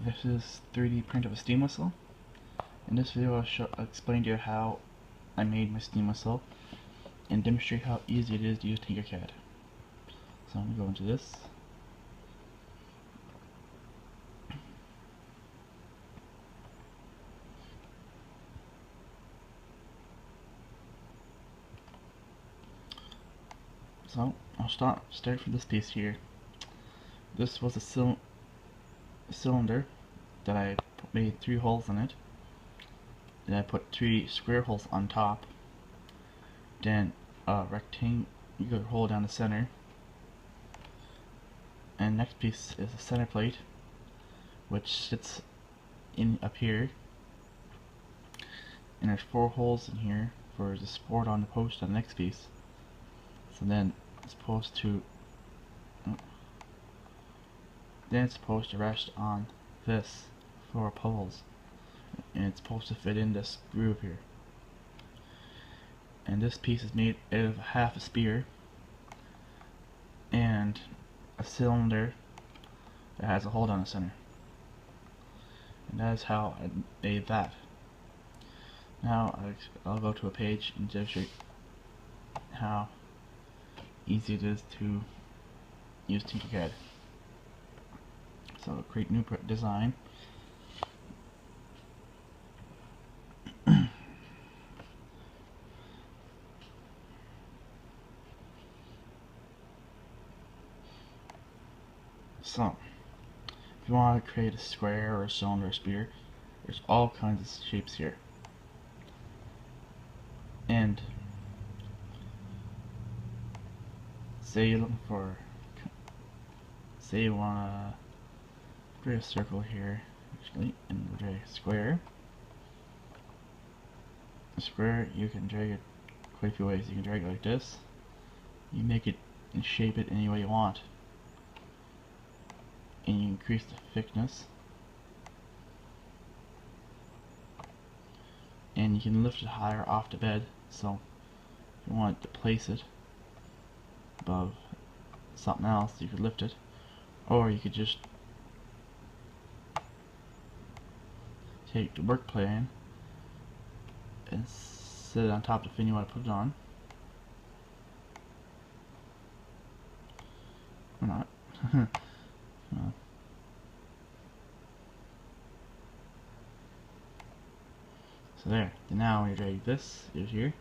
This is 3D print of a steam whistle. In this video I'll explain to you how I made my steam whistle and demonstrate how easy it is to use Tinkercad. So I'm going to go into this. So I'll start from this piece here. This was a cylinder that I made 3 holes in it. Then I put 3 square holes on top. Then a rectangular hole down the center. And next piece is a center plate, which sits in up here. And there's 4 holes in here for the support on the post on the next piece. So then it's supposed to rest on this 4 poles, and it's supposed to fit in this groove here. And this piece is made out of half a spear and a cylinder that has a hole down the center. And that is how I made that. Now I'll go to a page and demonstrate how easy it is to use Tinkercad. So create new design. So if you want to create a square or a cylinder or a spear, there's all kinds of shapes here. And say you're looking for, say you want to create a circle here, actually, and drag a square. A square, you can drag it quite a few ways. You can drag it like this. You make it and shape it any way you want. And you increase the thickness. And you can lift it higher off the bed, so if you want to place it above something else, you could lift it. Or you could just take the work plane and sit it on top of the thing you want to put it on. Or not. No. So there. Then now when you drag this here,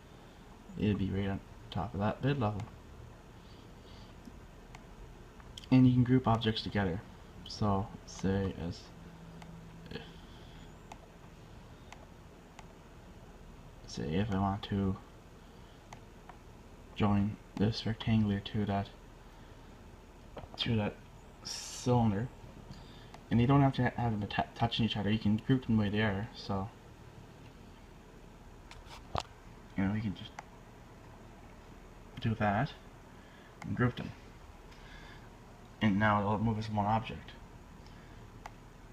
it'll be right on top of that bed level. And you can group objects together. So say if I want to join this rectangular to that cylinder, and you don't have to have them touching each other. You can group them the way they are. So you know, you can just do that and group them, and now it'll move as one object.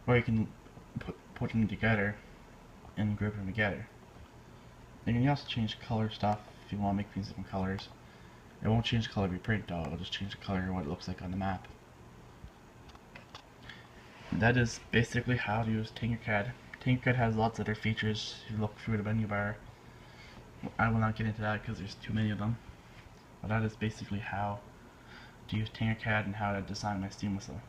Or you can put them together and group them together. And you can also change color stuff if you want to make things different colors. It won't change the color of your print though, it'll just change the color and what it looks like on the map. And that is basically how to use Tinkercad. Tinkercad has lots of other features if you look through the menu bar. I will not get into that because there's too many of them. But that is basically how to use Tinkercad and how to design my steam whistle.